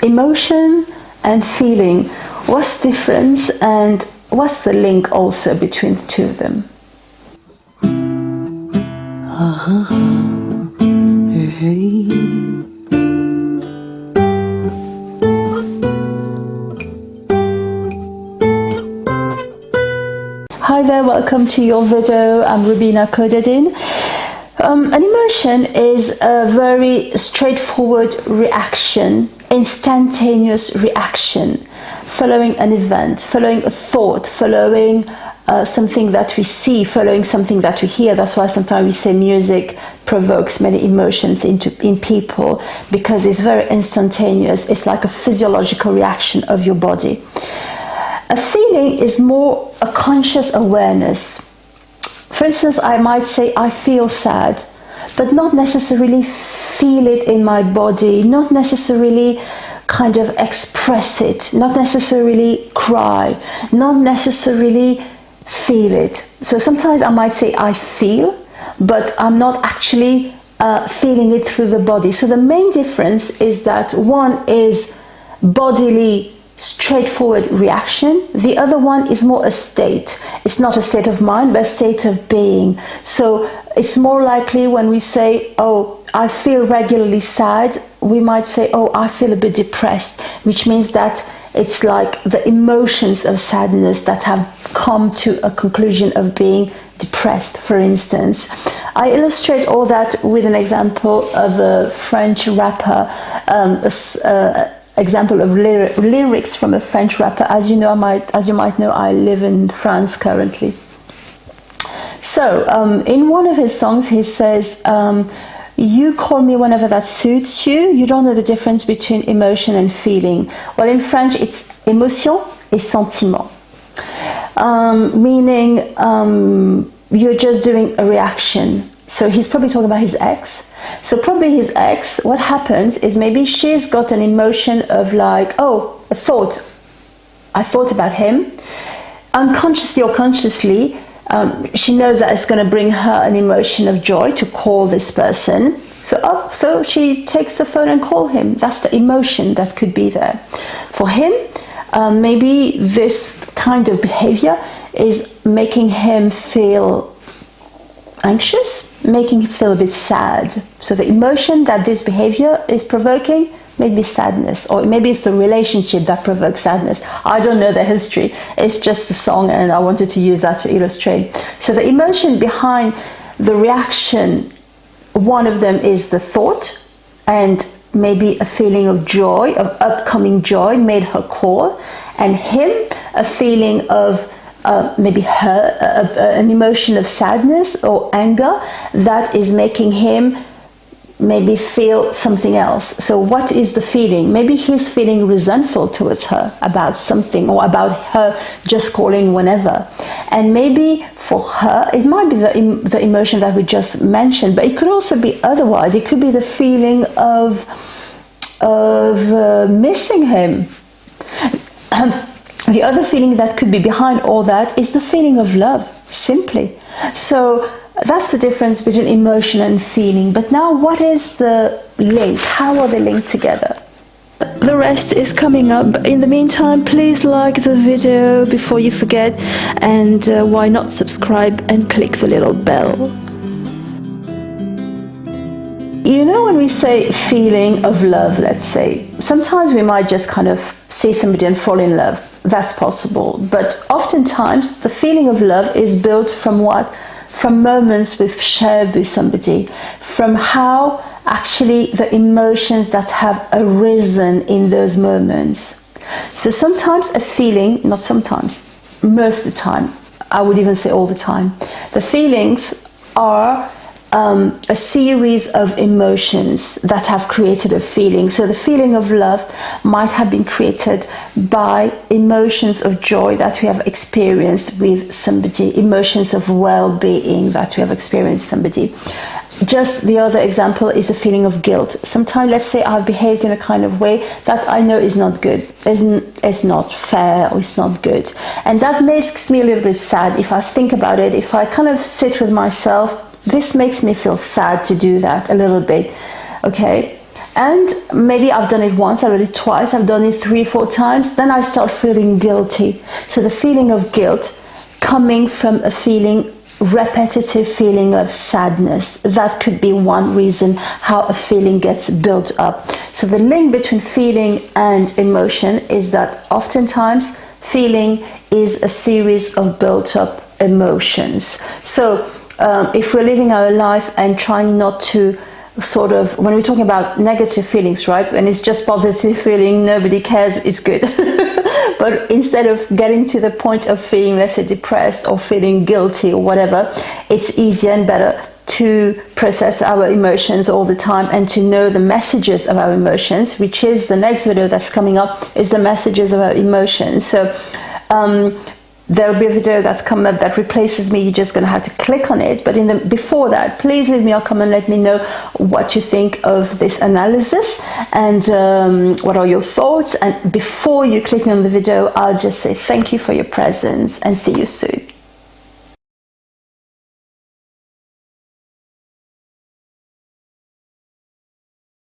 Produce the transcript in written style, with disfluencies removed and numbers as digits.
emotion and feeling, what's the difference and what's the link also between the two of them? Hi there, welcome to your video. I'm Roubina Khodadin. An emotion is a very straightforward reaction, instantaneous reaction, following an event, following a thought, following something that we see, following something that we hear. That's why sometimes we say music provokes many emotions in people, because it's very instantaneous. It's like a physiological reaction of your body. A feeling is more a conscious awareness. For instance, I might say I feel sad, but not necessarily feel it in my body, not necessarily kind of express it, not necessarily cry, not necessarily feel it. So sometimes I might say I feel, but I'm not actually feeling it through the body. So the main difference is that one is bodily, straightforward reaction. The other one is more a state. It's not a state of mind, but a state of being. So it's more likely when we say, oh, I feel regularly sad, we might say, oh, I feel a bit depressed, which means that it's like the emotions of sadness that have come to a conclusion of being depressed, for instance. I illustrate all that with an example of a French rapper, example of lyrics from a French rapper. As you might know, I live in France currently. So in one of his songs he says, you call me whenever that suits you, you don't know the difference between emotion and feeling. Well, in French it's émotion et sentiment, meaning you're just doing a reaction. So he's probably talking about his ex. So probably his ex, what happens is maybe she's got an emotion of like, oh, a thought. I thought about him. Unconsciously or consciously, she knows that it's going to bring her an emotion of joy to call this person. So she takes the phone and calls him. That's the emotion that could be there. For him, maybe this kind of behavior is making him feel anxious, making him feel a bit sad. So the emotion that this behavior is provoking may be sadness, or maybe it's the relationship that provokes sadness. I don't know the history. It's just a song and I wanted to use that to illustrate. So the emotion behind the reaction, one of them is the thought, and maybe a feeling of joy, of upcoming joy made her call, and him a feeling of maybe an emotion of sadness or anger that is making him maybe feel something else. So what is the feeling? Maybe he's feeling resentful towards her about something, or about her just calling whenever. And maybe for her, it might be the emotion that we just mentioned, but it could also be otherwise. It could be the feeling of missing him. The other feeling that could be behind all that is the feeling of love, simply. So that's the difference between emotion and feeling. But now, what is the link? How are they linked together? The rest is coming up. In the meantime, please like the video before you forget, and why not subscribe and click the little bell. You know, when we say feeling of love, let's say, sometimes we might just kind of see somebody and fall in love. That's possible. But oftentimes the feeling of love is built from what? From moments we've shared with somebody, from how actually the emotions that have arisen in those moments. So sometimes a feeling, not sometimes, most of the time, I would even say all the time, the feelings are a series of emotions that have created a feeling. So the feeling of love might have been created by emotions of joy that we have experienced with somebody, emotions of well-being that we have experienced with somebody. Just the other example is a feeling of guilt. Sometimes, let's say I've behaved in a kind of way that I know is not good, is not fair, or it's not good. And that makes me a little bit sad. If I think about it, if I kind of sit with myself, this makes me feel sad to do that a little bit, okay? And maybe I've done it once, I've done it twice, I've done it 3-4 times, then I start feeling guilty. So the feeling of guilt coming from a repetitive feeling of sadness, that could be one reason how a feeling gets built up. So the link between feeling and emotion is that oftentimes feeling is a series of built up emotions. So if we're living our life and trying not to sort of, when we're talking about negative feelings, right, when it's just positive feeling, nobody cares, it's good. But instead of getting to the point of feeling, let's say, depressed or feeling guilty or whatever, it's easier and better to process our emotions all the time and to know the messages of our emotions, which is the next video that's coming up, is the messages of our emotions. So there'll be a video that's come up that replaces me. You're just going to have to click on it. But before that, please leave me a comment. Let me know what you think of this analysis and what are your thoughts. And before you click on the video, I'll just say thank you for your presence and see you soon.